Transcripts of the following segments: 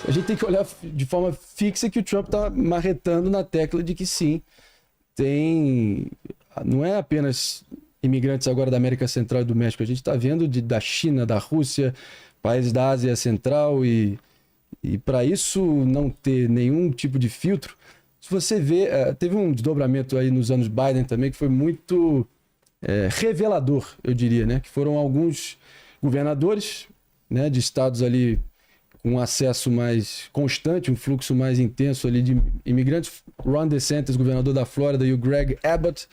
a gente tem que olhar de forma fixa que o Trump está marretando na tecla de que sim, não é apenas imigrantes agora da América Central e do México, a gente está vendo da China, da Rússia, países da Ásia Central e para isso não ter nenhum tipo de filtro, se você vê, teve um desdobramento aí nos anos Biden também que foi muito revelador, eu diria, né? Que foram alguns governadores, né, de estados ali com acesso mais constante, um fluxo mais intenso ali de imigrantes. Ron DeSantis, governador da Flórida, e o Greg Abbott,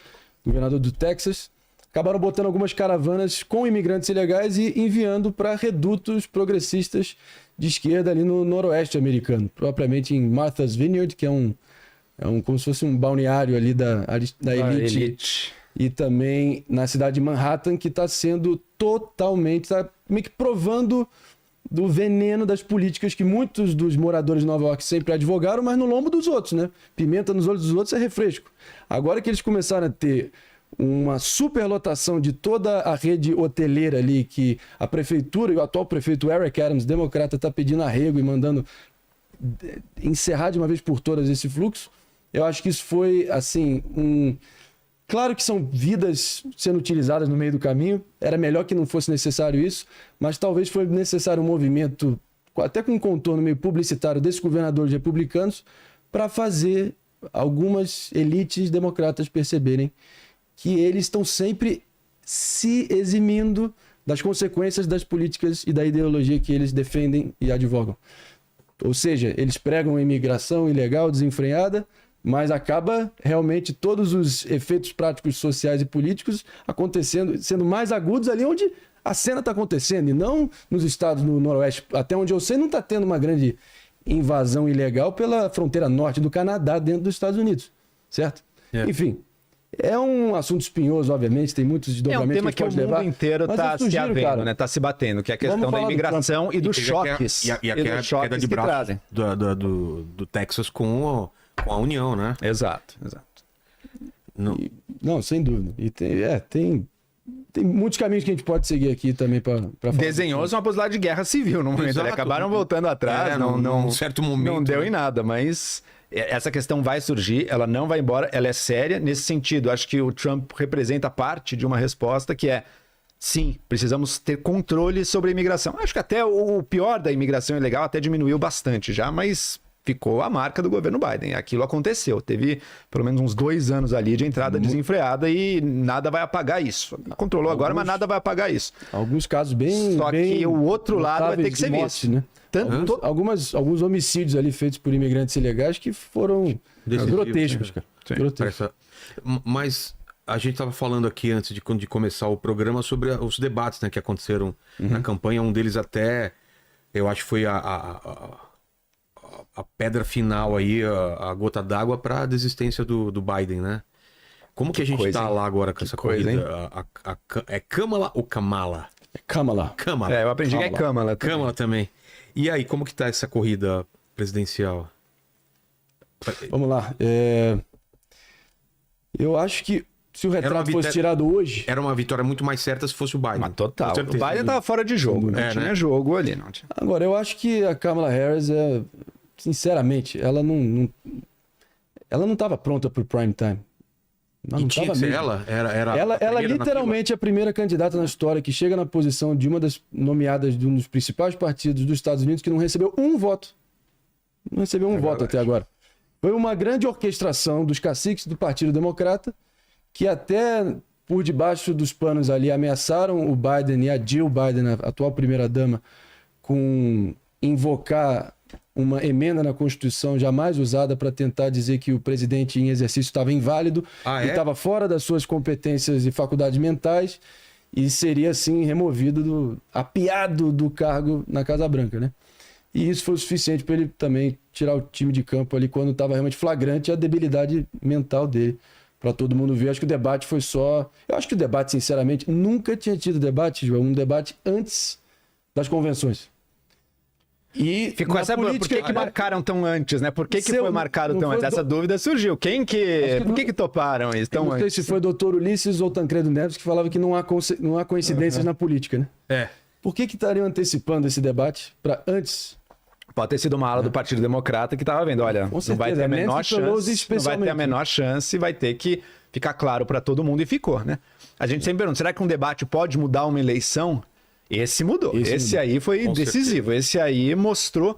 governador do Texas, acabaram botando algumas caravanas com imigrantes ilegais e enviando para redutos progressistas de esquerda ali no noroeste americano, propriamente em Martha's Vineyard, que é como se fosse um balneário ali da elite. E também na cidade de Manhattan, que está sendo totalmente, está meio que provando do veneno das políticas que muitos dos moradores de Nova York sempre advogaram, mas no lombo dos outros, né? Pimenta nos olhos dos outros é refresco. Agora que eles começaram a ter uma superlotação de toda a rede hoteleira ali, que a prefeitura e o atual prefeito Eric Adams, democrata, está pedindo arrego e mandando encerrar de uma vez por todas esse fluxo, eu acho que isso foi, assim, Claro que são vidas sendo utilizadas no meio do caminho, era melhor que não fosse necessário isso, mas talvez foi necessário um movimento, até com um contorno meio publicitário desses governadores republicanos, para fazer algumas elites democratas perceberem que eles estão sempre se eximindo das consequências das políticas e da ideologia que eles defendem e advogam. Ou seja, eles pregam a imigração ilegal, desenfreada, mas acaba realmente todos os efeitos práticos, sociais e políticos acontecendo, sendo mais agudos ali onde a cena está acontecendo, e não nos estados no noroeste. Até onde eu sei, não está tendo uma grande invasão ilegal pela fronteira norte do Canadá dentro dos Estados Unidos, certo? Enfim, é um assunto espinhoso, obviamente, tem muitos desdobramentos. É um tema que o mundo inteiro está se havendo, né? Está se batendo, que é a questão da imigração e dos choques. E a queda de braço do Texas com a União, né? Exato. Não, sem dúvida. E tem muitos caminhos que a gente pode seguir aqui também para falar. Desenhou-se uma possibilidade de guerra civil no momento. Eles acabaram voltando atrás, num certo momento. Não deu em nada, mas essa questão vai surgir, ela não vai embora, ela é séria nesse sentido. Acho que o Trump representa parte de uma resposta que é: sim, precisamos ter controle sobre a imigração. Acho que até o pior da imigração ilegal até diminuiu bastante já, mas ficou a marca do governo Biden. Aquilo aconteceu. Teve pelo menos uns 2 anos ali de entrada desenfreada e nada vai apagar isso. Controlou agora, mas nada vai apagar isso. Alguns casos bem... Só que o outro lado vai ter que ser morte, visto. Né? Alguns homicídios ali feitos por imigrantes ilegais que foram grotescos, cara. Grotescos. Mas a gente estava falando aqui antes de começar o programa sobre os debates, né, que aconteceram na campanha. Um deles até, eu acho que foi a pedra final aí, a gota d'água para a desistência do Biden, né? Como que a gente tá lá agora com essa corrida? É Kamala ou Kamala? É Kamala. Kamala. Eu aprendi que é Kamala. Kamala também. E aí, como que tá essa corrida presidencial? Vamos lá. Eu acho que se o retrato fosse tirado hoje... Era uma vitória muito mais certa se fosse o Biden. Mas total. O Biden tava fora de jogo. Não tinha jogo ali. Não tinha. Agora, eu acho que a Kamala Harris, sinceramente, ela não estava pronta para o prime time. Não tinha que ser ela? Ela literalmente é a primeira candidata na história que chega na posição de uma das nomeadas de um dos principais partidos dos Estados Unidos que não recebeu um voto. Não recebeu um voto até agora. Foi uma grande orquestração dos caciques do Partido Democrata que até por debaixo dos panos ali ameaçaram o Biden e a Jill Biden, a atual primeira-dama, com invocar uma emenda na Constituição jamais usada para tentar dizer que o presidente em exercício estava inválido e estava fora das suas competências e faculdades mentais e seria, assim, removido, apiado do cargo na Casa Branca, né? E isso foi o suficiente para ele também tirar o time de campo ali quando estava realmente flagrante a debilidade mental dele, para todo mundo ver. Acho que o debate foi só... Eu acho que o debate, sinceramente, nunca tinha tido debate, João, um debate antes das convenções. E ficou essa política, por que marcaram tão antes, né? Por que foi marcado tão antes? Essa dúvida surgiu. Por que toparam isso tão antes? Não sei se foi o doutor Ulisses ou Tancredo Neves que falava que não há coincidências na política, né? É. Por que estariam antecipando esse debate para antes Pode ter sido uma ala do Partido Democrata que estava vendo, olha, não vai ter a menor chance, não vai ter a menor chance, vai ter que ficar claro para todo mundo, e ficou, né? A gente sempre pergunta, será que um debate pode mudar uma eleição? Esse mudou, esse aí foi decisivo, certeza. Esse aí mostrou,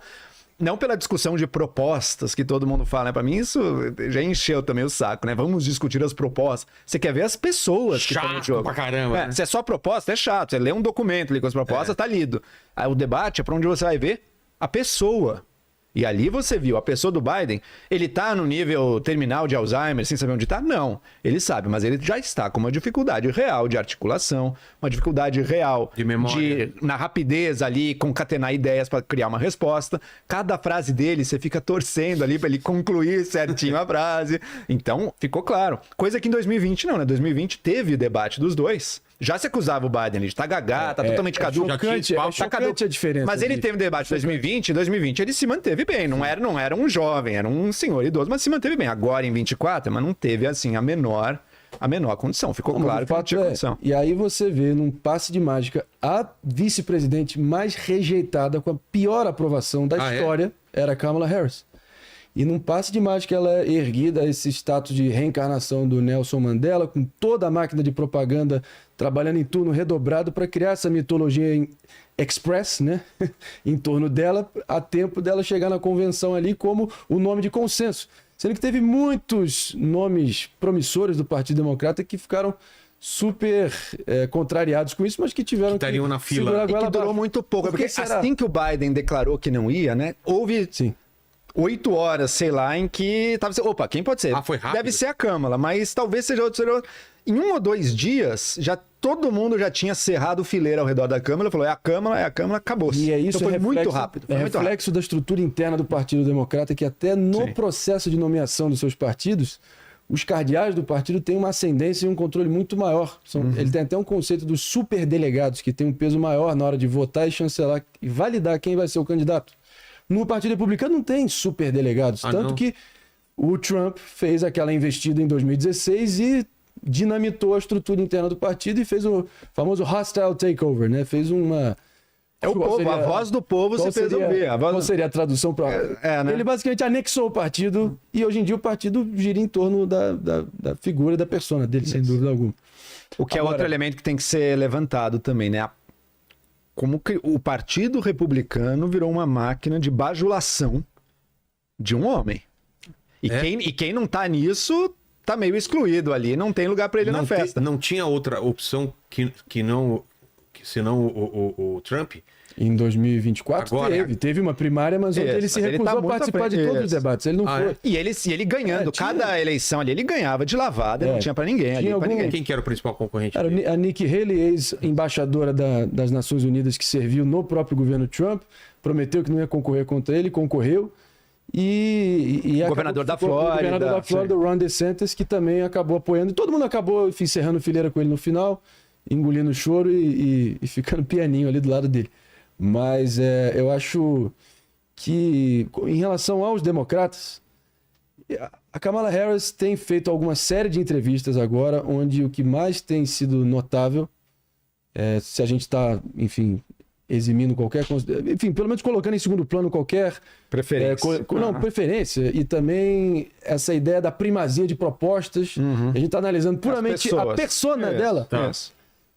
não pela discussão de propostas que todo mundo fala, né? Para mim isso já encheu também o saco, né? Vamos discutir as propostas. Você quer ver as pessoas que estão no jogo. Pra caramba, né? Se é só proposta, é chato. Você lê um documento ali com as propostas, tá lido. Aí o debate é para onde você vai ver a pessoa. E ali você viu, a pessoa do Biden, ele tá no nível terminal de Alzheimer, sem saber onde tá? Não. Ele sabe, mas ele já está com uma dificuldade real de articulação, uma dificuldade real de memória, na rapidez ali, concatenar ideias para criar uma resposta. Cada frase dele, você fica torcendo ali para ele concluir certinho a frase. Então, ficou claro. Coisa que em 2020 não, né? 2020 teve o debate dos dois. Já se acusava o Biden de tá gagá, tá totalmente caduco. Chocante a diferença. Mas ele teve um debate em 2020, em 2020 ele se manteve bem, não era um jovem, era um senhor idoso, mas se manteve bem. Agora em 24, mas não teve assim a menor condição. Ficou claro que não tinha condição. E aí você vê, num passe de mágica, a vice-presidente mais rejeitada, com a pior aprovação da história, era Kamala Harris. E num passe de mágica ela é erguida a esse status de reencarnação do Nelson Mandela, com toda a máquina de propaganda trabalhando em turno redobrado para criar essa mitologia express, né? em torno dela, a tempo dela chegar na convenção ali como o nome de consenso. Sendo que teve muitos nomes promissores do Partido Democrata que ficaram super contrariados com isso, mas que tiveram que estariam na fila. E que durou muito pouco. Porque assim que o Biden declarou que não ia, né? Houve... Sim. 8 horas, sei lá, em que tava... Opa, quem pode ser? Foi rápido. Deve ser a Câmara, mas talvez seja outro. Em 1 ou 2 dias, todo mundo já tinha cerrado fileira ao redor da Câmara, falou, é a Câmara, acabou. E é isso, então foi muito rápido. É reflexo da estrutura interna do Partido Democrata, que até no processo de nomeação dos seus partidos, os cardeais do partido têm uma ascendência e um controle muito maior. Ele tem até um conceito dos superdelegados, que tem um peso maior na hora de votar e chancelar e validar quem vai ser o candidato. No Partido Republicano não tem superdelegados, tanto que o Trump fez aquela investida em 2016 e dinamitou a estrutura interna do partido e fez o famoso hostile takeover, né? Fez uma... É o povo, a voz do povo se fez ouvir. Qual seria a tradução para... né? Ele basicamente anexou o partido e hoje em dia o partido gira em torno da figura, da persona dele, sem dúvida alguma. O que é outro elemento que tem que ser levantado também, né? Como que o Partido Republicano virou uma máquina de bajulação de um homem. E quem não tá nisso tá meio excluído ali, não tem lugar para ele na festa. Não tinha outra opção senão o Trump? Em 2024 agora, teve uma primária, mas onde ele se recusou a participar de todos os debates. Ele não foi. E ele ganhando, cada eleição ali, ele ganhava de lavada, não tinha para ninguém. Quem que era o principal concorrente? Era a Nikki Haley, ex-embaixadora das Nações Unidas, que serviu no próprio governo Trump, prometeu que não ia concorrer contra ele, concorreu. E o governador da Flórida. O governador da Flórida, o Ron DeSantis, que também acabou apoiando. E todo mundo acabou encerrando fileira com ele no final, engolindo o choro e ficando pianinho ali do lado dele. Mas eu acho que, em relação aos democratas, a Kamala Harris tem feito alguma série de entrevistas agora, onde o que mais tem sido notável, se a gente está, enfim, eximindo qualquer... Enfim, pelo menos colocando em segundo plano qualquer... Preferência. Preferência. E também essa ideia da primazia de propostas. A gente está analisando puramente a persona dela.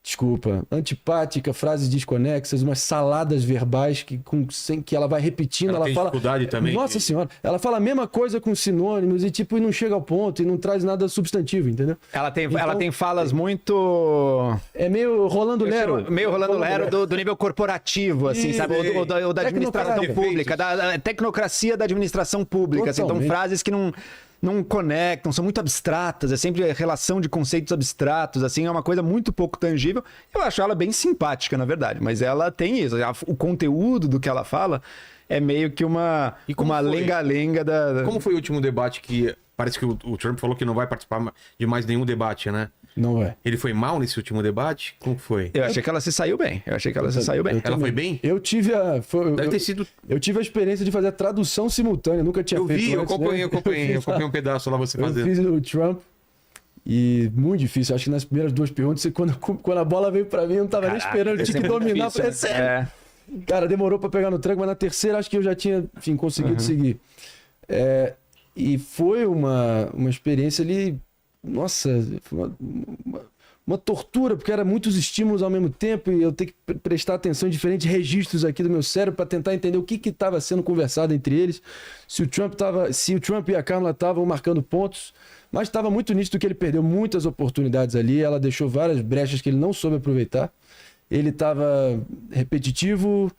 Desculpa, antipática, frases desconexas, umas saladas verbais sem que ela vai repetindo. Ela tem fala. Dificuldade também. Nossa senhora, ela fala a mesma coisa com sinônimos e e não chega ao ponto e não traz nada substantivo, entendeu? Ela tem falas muito. É meio Rolando Lero. Meio Rolando Lero do nível corporativo, assim, sabe? Ou da administração pública, da tecnocracia da administração pública. Assim, então, frases que não conectam, são muito abstratas, é sempre relação de conceitos abstratos, assim, é uma coisa muito pouco tangível. Eu acho ela bem simpática, na verdade, mas ela tem isso. O conteúdo do que ela fala é meio que uma lenga-lenga da... Como foi o último debate que... Parece que o Trump falou que não vai participar de mais nenhum debate, né? Não é. Ele foi mal nesse último debate? Como foi? Eu achei que ela se saiu bem. Ela foi bem? Eu tive Deve ter sido... Eu tive a experiência de fazer a tradução simultânea. Nunca tinha feito Eu acompanhei um pedaço lá você fazendo. Eu fiz o Trump e muito difícil. Acho que nas primeiras 2 perguntas, quando a bola veio pra mim, eu não tava nem esperando. Eu tinha que dominar. Difícil, sério. Cara, demorou pra pegar no tranco, mas na terceira acho que eu já tinha, enfim, conseguido seguir. E foi uma experiência ali, nossa, foi uma tortura, porque eram muitos estímulos ao mesmo tempo e eu ter que prestar atenção em diferentes registros aqui do meu cérebro para tentar entender o que estava sendo conversado entre eles, se o Trump e a Kamala estavam marcando pontos, mas estava muito nítido que ele perdeu muitas oportunidades ali, ela deixou várias brechas que ele não soube aproveitar, ele estava repetitivo,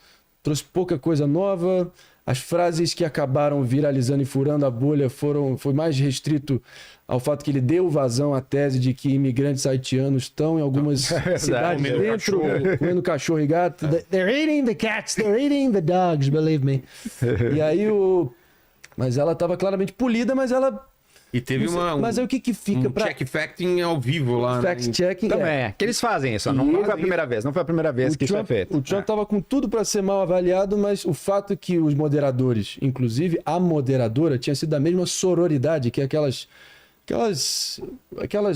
trouxe pouca coisa nova, as frases que acabaram viralizando e furando a bolha foi mais restrito ao fato que ele deu vazão à tese de que imigrantes haitianos estão em algumas cidades dentro, comendo cachorro e gato. They're eating the cats, they're eating the dogs, believe me. E aí Mas ela estava claramente polida, mas ela... E teve mas aí o que fica para check-facting ao vivo lá, fact-checking também que eles fazem isso, não foi a primeira vez, não foi a primeira vez que isso é feito. O Trump estava com tudo para ser mal avaliado, mas o fato que os moderadores, inclusive a moderadora, tinha sido da mesma sororidade que aquelas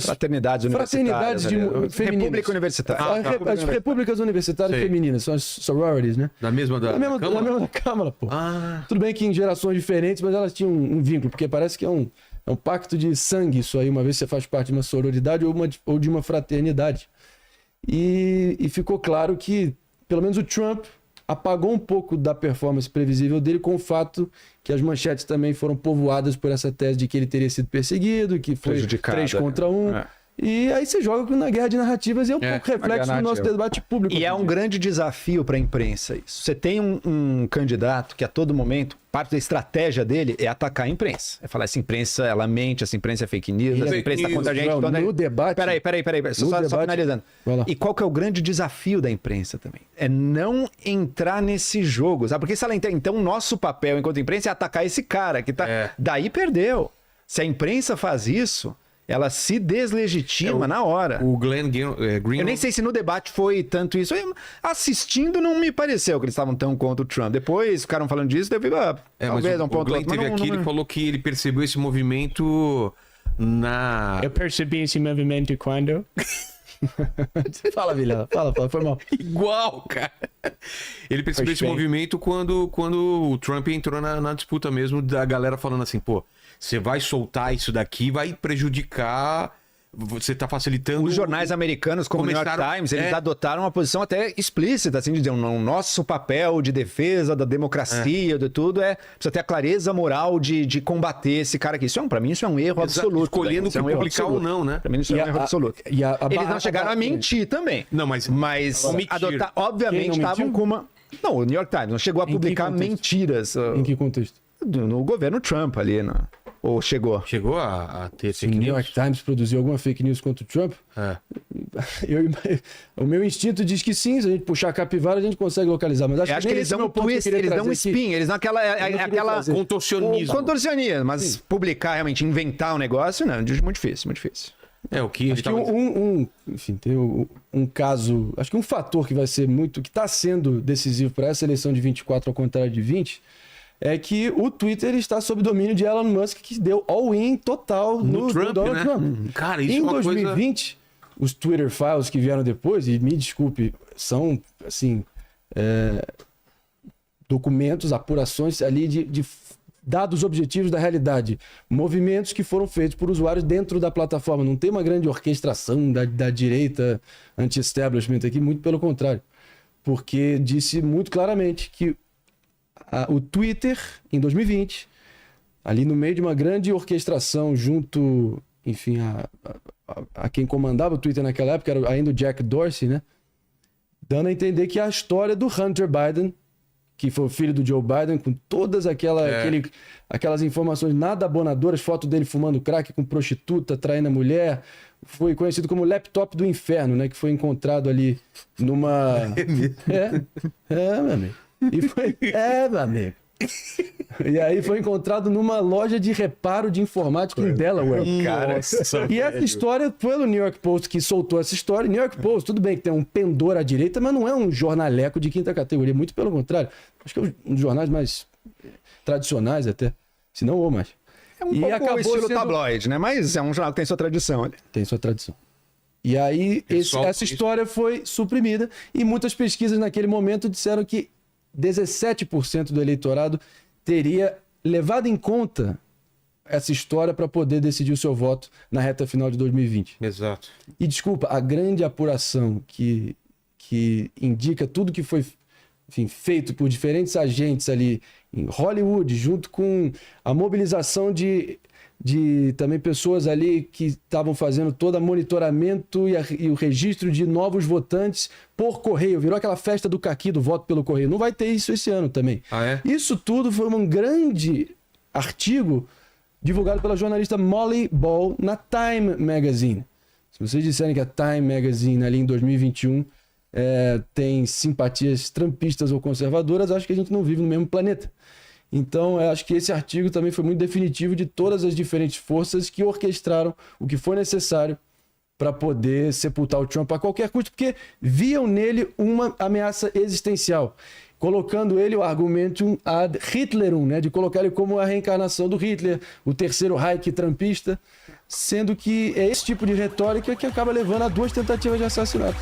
fraternidades universitárias, femininas. República Universitária. As repúblicas universitárias femininas, são as sororities, né? Da mesma da Câmara, pô. Tudo bem que em gerações diferentes, mas elas tinham um vínculo, porque parece que é um pacto de sangue isso aí, uma vez você faz parte de uma sororidade ou de uma fraternidade. E ficou claro que, pelo menos o Trump apagou um pouco da performance previsível dele com o fato que as manchetes também foram povoadas por essa tese de que ele teria sido perseguido, que foi 3 contra 1. E aí você joga na guerra de narrativas e é um pouco reflexo do nosso debate público. E é um grande desafio para a imprensa isso. Você tem um candidato que a todo momento, parte da estratégia dele é atacar a imprensa. É falar, essa imprensa, ela mente, essa imprensa é fake news, essa imprensa está contra a gente. No debate... Peraí, só finalizando. E qual que é o grande desafio da imprensa também? É não entrar nesse jogo, sabe? Porque se ela entrar... Então, o nosso papel enquanto imprensa é atacar esse cara que tá... Daí perdeu. Se a imprensa faz isso... Ela se deslegitima na hora. O Glenn Greenwald... Eu nem sei se no debate foi tanto isso. Assistindo, não me pareceu que eles estavam tão contra o Trump. Depois ficaram falando disso, talvez um ponto. O Glenn teve aqui, ele falou que ele percebeu esse movimento na... Eu percebi esse movimento quando... Fala, Vilha. Fala, foi mal. Igual, cara. Ele percebeu esse movimento quando o Trump entrou na disputa mesmo, da galera falando assim, pô, você vai soltar isso daqui, vai prejudicar, você tá facilitando... Os jornais americanos, como o New York Times, eles adotaram uma posição até explícita, assim, de dizer, o nosso papel de defesa da democracia, de tudo, precisa ter a clareza moral de combater esse cara aqui. Pra mim, isso é um erro absoluto. Escolhendo o que publicar ou não, né? Pra mim, isso é um erro absoluto. Eles não chegaram a mentir também. Não, mas adotar, obviamente, estavam com uma... Não, o New York Times não chegou a publicar mentiras. Em que contexto? No governo Trump ali, ou chegou? Chegou a ter fake news? O New York Times produziu alguma fake news contra o Trump? O meu instinto diz que sim, se a gente puxar a capivara, a gente consegue localizar. Mas acho que eles dão um twist, eles dão um spin, eles dão aquela contorcionismo. Contorcionismo, mas publicar, realmente, inventar um negócio, não, muito difícil, muito difícil. O que acho que enfim, tem um caso, acho que um fator que vai ser que está sendo decisivo para essa eleição de 24 ao contrário de 20, é que o Twitter está sob domínio de Elon Musk, que deu all-in total no Trump, Donald né? Trump. Cara, isso em é uma 2020, os Twitter Files que vieram depois, e me desculpe, são, assim, documentos, apurações ali de dados objetivos da realidade. Movimentos que foram feitos por usuários dentro da plataforma. Não tem uma grande orquestração da direita anti-establishment aqui, muito pelo contrário. Porque disse muito claramente que o Twitter, em 2020, ali no meio de uma grande orquestração junto, enfim, a quem comandava o Twitter naquela época, era ainda o Jack Dorsey, né? Dando a entender que a história do Hunter Biden, que foi o filho do Joe Biden, com todas aquelas informações nada abonadoras, foto dele fumando crack com prostituta, traindo a mulher, foi conhecido como laptop do inferno, né? Que foi encontrado ali numa... meu amigo. Meu amigo. E aí foi encontrado numa loja de reparo de informática em Delaware. E essa história foi no New York Post que soltou essa história. New York Post, tudo bem que tem um pendor à direita, mas não é um jornaleco de quinta categoria, muito pelo contrário. Acho que é um dos jornais mais tradicionais até, se não ou mais. É um pouco estilo tabloide, né? Mas é um jornal que tem sua tradição ali. Tem sua tradição. E aí essa história foi suprimida e muitas pesquisas naquele momento disseram que 17% do eleitorado teria levado em conta essa história para poder decidir o seu voto na reta final de 2020. Exato. E desculpa, a grande apuração que indica tudo que foi, enfim, feito por diferentes agentes ali em Hollywood, junto com a mobilização de também pessoas ali que estavam fazendo todo o monitoramento e o registro de novos votantes por correio. Virou aquela festa do caqui do voto pelo correio. Não vai ter isso esse ano também. Ah, é? Isso tudo foi um grande artigo divulgado pela jornalista Molly Ball na Time Magazine. Se vocês disserem que a Time Magazine ali em 2021 tem simpatias trumpistas ou conservadoras, acho que a gente não vive no mesmo planeta. Então, eu acho que esse artigo também foi muito definitivo de todas as diferentes forças que orquestraram o que foi necessário para poder sepultar o Trump a qualquer custo, porque viam nele uma ameaça existencial, colocando ele o argumentum ad Hitlerum, né, de colocar ele como a reencarnação do Hitler, o terceiro Reich trumpista, sendo que é esse tipo de retórica que acaba levando a 2 tentativas de assassinato.